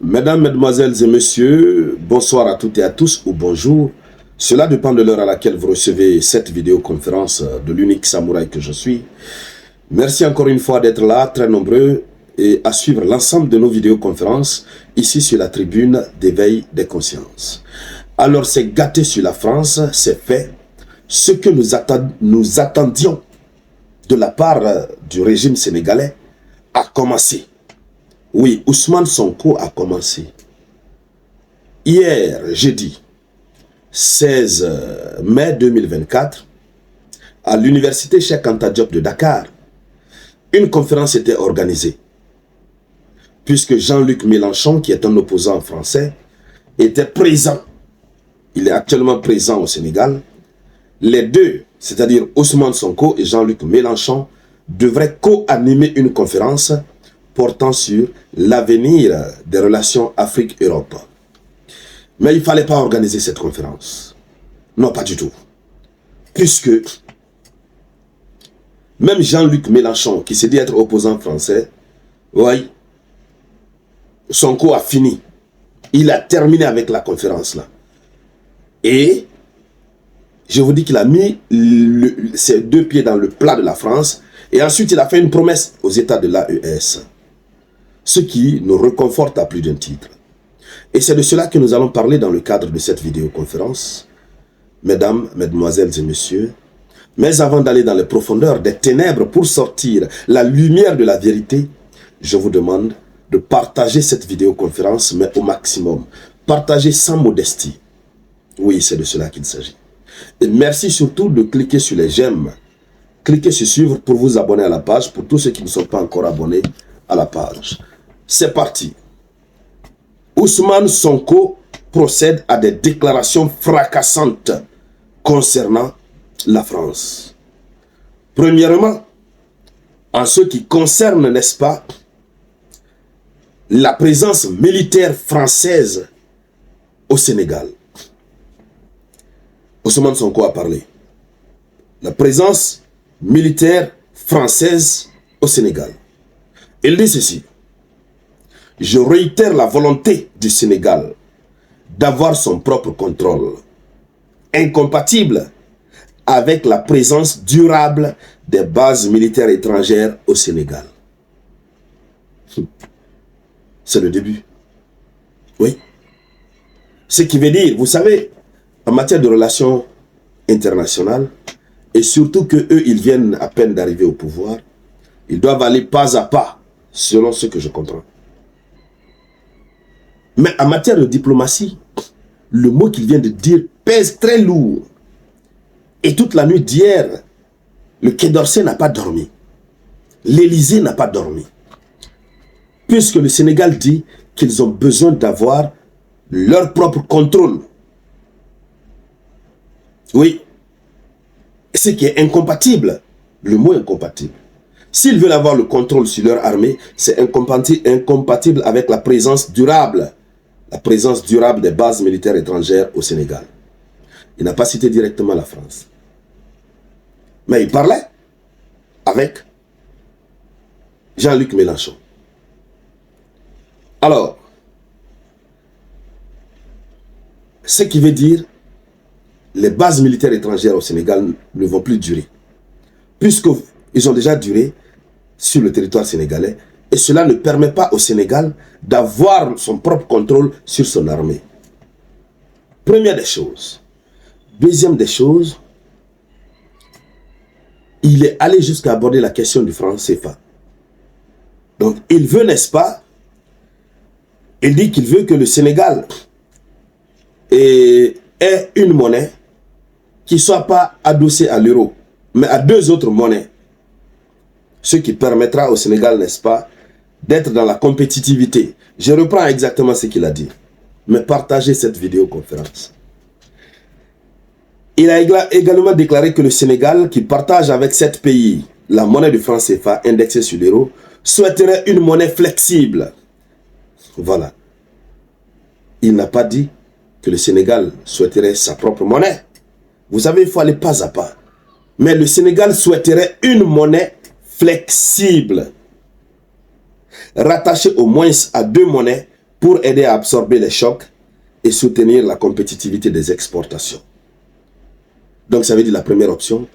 Mesdames, Mesdemoiselles et Messieurs, bonsoir à toutes et à tous ou bonjour. Cela dépend de l'heure à laquelle vous recevez cette vidéoconférence de l'unique samouraï que je suis. Merci encore une fois d'être là, très nombreux, et à suivre l'ensemble de nos vidéoconférences ici sur la tribune d'éveil des consciences. Alors c'est gâté sur la France, c'est fait. Ce que nous attendions de la part du régime sénégalais a commencé. Oui, Ousmane Sonko a commencé. Hier, jeudi 16 mai 2024, à l'université Cheikh Anta Diop de Dakar, une conférence était organisée. Puisque Jean-Luc Mélenchon, qui est un opposant français, était présent. Il est actuellement présent au Sénégal. Les deux, c'est-à-dire Ousmane Sonko et Jean-Luc Mélenchon, devraient co-animer une conférence portant sur l'avenir des relations Afrique-Europe. Mais il ne fallait pas organiser cette conférence. Non, pas du tout. Puisque même Jean-Luc Mélenchon, qui se dit être opposant français, oui, Sonko a fini. Il a terminé avec la conférence là. Et je vous dis qu'il a mis ses deux pieds dans le plat de la France. Et ensuite, il a fait une promesse aux États de l'AES. Ce qui nous réconforte à plus d'un titre. Et c'est de cela que nous allons parler dans le cadre de cette vidéoconférence. Mesdames, Mesdemoiselles et Messieurs, mais avant d'aller dans les profondeurs des ténèbres pour sortir la lumière de la vérité, je vous demande de partager cette vidéoconférence, mais au maximum. Partagez sans modestie. Oui, c'est de cela qu'il s'agit. Et merci surtout de cliquer sur les j'aime. Cliquez sur suivre pour vous abonner à la page, pour tous ceux qui ne sont pas encore abonnés à la page. C'est parti. Ousmane Sonko procède à des déclarations fracassantes concernant la France. Premièrement, en ce qui concerne, n'est-ce pas, la présence militaire française au Sénégal. Ousmane Sonko a parlé. La présence militaire française au Sénégal. Il dit ceci. Je réitère la volonté du Sénégal d'avoir son propre contrôle, incompatible avec la présence durable des bases militaires étrangères au Sénégal. C'est le début. Oui. Ce qui veut dire, vous savez, en matière de relations internationales, et surtout qu'eux, ils viennent à peine d'arriver au pouvoir, ils doivent aller pas à pas, selon ce que je comprends. Mais en matière de diplomatie, le mot qu'il vient de dire pèse très lourd. Et toute la nuit d'hier, le Quai d'Orsay n'a pas dormi. L'Élysée n'a pas dormi. Puisque le Sénégal dit qu'ils ont besoin d'avoir leur propre contrôle. Oui. Ce qui est incompatible. Le mot incompatible. S'ils veulent avoir le contrôle sur leur armée, c'est incompatible avec la présence durable. La présence durable des bases militaires étrangères au Sénégal. Il n'a pas cité directement la France. Mais il parlait avec Jean-Luc Mélenchon. Alors, ce qui veut dire les bases militaires étrangères au Sénégal ne vont plus durer. Puisqu'ils ont déjà duré sur le territoire sénégalais. Et cela ne permet pas au Sénégal d'avoir son propre contrôle sur son armée. Première des choses. Deuxième des choses, il est allé jusqu'à aborder la question du franc CFA. Donc, il veut, n'est-ce pas, il dit qu'il veut que le Sénégal ait une monnaie qui ne soit pas adossée à l'euro, mais à deux autres monnaies. Ce qui permettra au Sénégal, n'est-ce pas, d'être dans la compétitivité. Je reprends exactement ce qu'il a dit. Mais partagez cette vidéoconférence. Il a également déclaré que le Sénégal, qui partage avec 7 pays la monnaie du franc CFA indexée sur l'euro, souhaiterait une monnaie flexible. Voilà. Il n'a pas dit que le Sénégal souhaiterait sa propre monnaie. Vous savez, il faut aller pas à pas. Mais le Sénégal souhaiterait une monnaie flexible, rattachée au moins à deux monnaies pour aider à absorber les chocs et soutenir la compétitivité des exportations. Donc ça veut dire la première option,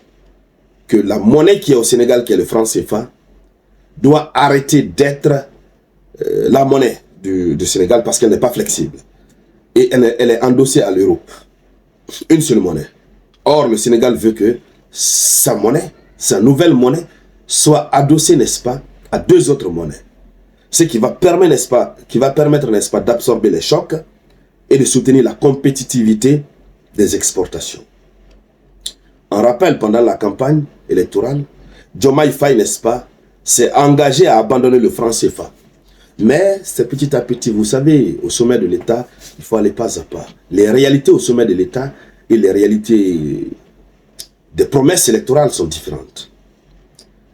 que la monnaie qui est au Sénégal, qui est le franc CFA, doit arrêter d'être la monnaie du Sénégal parce qu'elle n'est pas flexible. Et elle est endossée à l'euro. Une seule monnaie. Or, le Sénégal veut que sa monnaie, sa nouvelle monnaie, soit adossée, n'est-ce pas, à deux autres monnaies. Ce qui va permettre, n'est-ce pas, d'absorber les chocs et de soutenir la compétitivité des exportations. On rappelle, pendant la campagne électorale, Diomaye Faye, n'est-ce pas, s'est engagé à abandonner le franc CFA. Mais c'est petit à petit, vous savez, au sommet de l'État, il faut aller pas à pas. Les réalités au sommet de l'État et les réalités des promesses électorales sont différentes.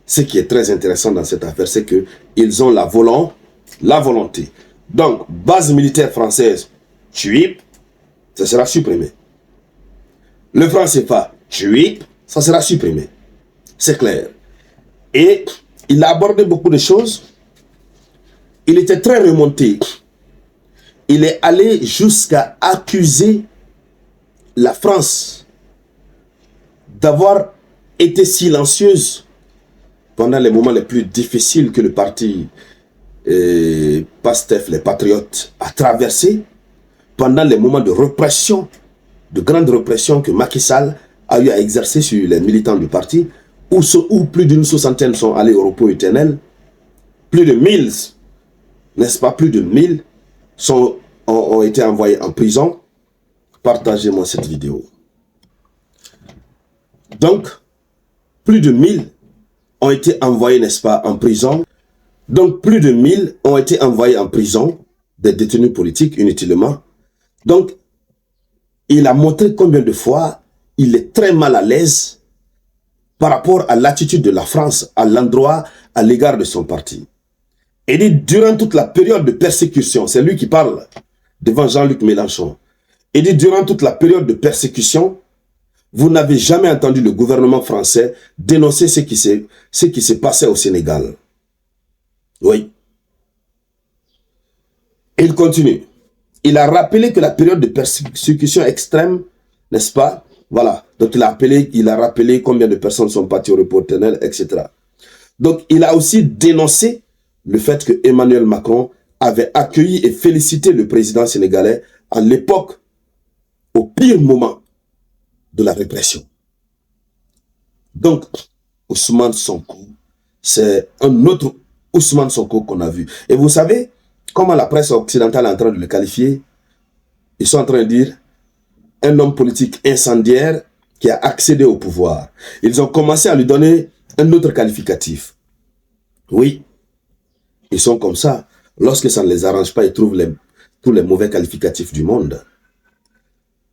Ce qui est très intéressant dans cette affaire, c'est qu'ils ont la volonté. Donc, base militaire française, TUIP, ça sera supprimé. Le franc CFA, TUIP, ça sera supprimé. C'est clair. Et il a abordé beaucoup de choses. Il était très remonté. Il est allé jusqu'à accuser la France d'avoir été silencieuse pendant les moments les plus difficiles que le parti PASTEF, les Patriotes, a traversé, pendant les moments de répression, de grande répression que Macky Sall a eu à exercer sur les militants du parti, où plus d'une soixantaine sont allés au repos éternel, plus de 1000, n'est-ce pas, plus de 1000 ont été envoyés en prison. Partagez-moi cette vidéo. Donc, plus de 1000 ont été envoyés, n'est-ce pas, en prison. Donc, plus de 1000 ont été envoyés en prison, des détenus politiques inutilement. Donc, il a montré combien de fois il est très mal à l'aise par rapport à l'attitude de la France à l'endroit, à l'égard de son parti. Et dit, durant toute la période de persécution, c'est lui qui parle devant Jean-Luc Mélenchon. Il dit, durant toute la période de persécution, vous n'avez jamais entendu le gouvernement français dénoncer ce qui s'est passé au Sénégal. Oui. Et il continue. Il a rappelé que la période de persécution extrême, n'est-ce pas? Voilà. Donc il a rappelé combien de personnes sont parties au repos éternel, etc. Donc il a aussi dénoncé le fait que Emmanuel Macron avait accueilli et félicité le président sénégalais à l'époque, au pire moment de la répression. Donc, Ousmane Sonko, c'est un autre Ousmane Sonko qu'on a vu. Et vous savez comment la presse occidentale est en train de le qualifier? Ils sont en train de dire un homme politique incendiaire qui a accédé au pouvoir. Ils ont commencé à lui donner un autre qualificatif. Oui, ils sont comme ça. Lorsque ça ne les arrange pas, ils trouvent tous les mauvais qualificatifs du monde.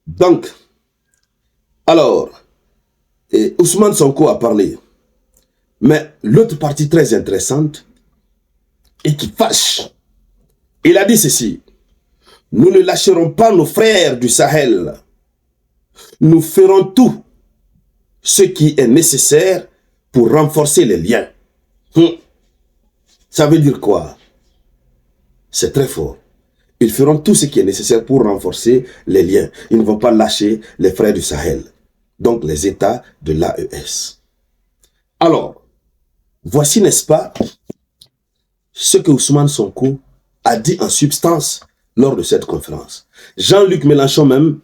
Donc, alors, Ousmane Sonko a parlé. Mais l'autre partie très intéressante et qui fâche, il a dit ceci: nous ne lâcherons pas nos frères du Sahel. Nous ferons tout ce qui est nécessaire pour renforcer les liens. Ça veut dire quoi? C'est très fort. Ils feront tout ce qui est nécessaire pour renforcer les liens. Ils ne vont pas lâcher les frères du Sahel. Donc les États de l'AES. Alors, voici, n'est-ce pas, ce que Ousmane Sonko a dit en substance lors de cette conférence. Jean-Luc Mélenchon même,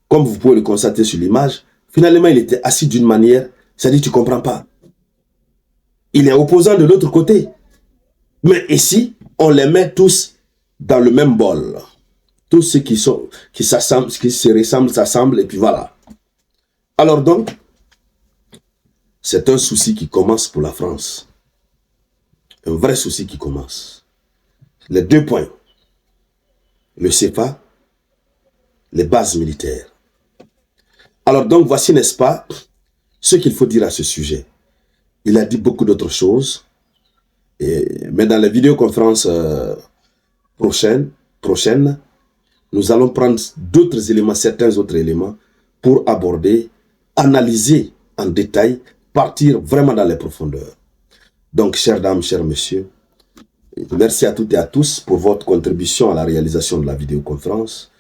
comme vous pouvez le constater sur l'image, finalement il était assis d'une manière, c'est-à-dire tu ne comprends pas. Il est opposant de l'autre côté. Mais ici, on les met tous dans le même bol. Tous ceux qui se ressemblent, s'assemblent, et puis voilà. Alors donc, c'est un souci qui commence pour la France. Un vrai souci qui commence. Les deux points. Le CFA, les bases militaires. Alors donc, voici, n'est-ce pas, ce qu'il faut dire à ce sujet. Il a dit beaucoup d'autres choses. Mais dans la vidéoconférence prochaine, nous allons prendre d'autres éléments, certains autres éléments, pour aborder, analyser en détail, partir vraiment dans les profondeurs. Donc, chères dames, chers messieurs, Merci à toutes et à tous pour votre contribution à la réalisation de la vidéoconférence.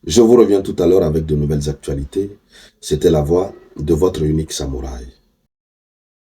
Je vous reviens tout à l'heure avec de nouvelles actualités. C'était la voix de votre unique samouraï.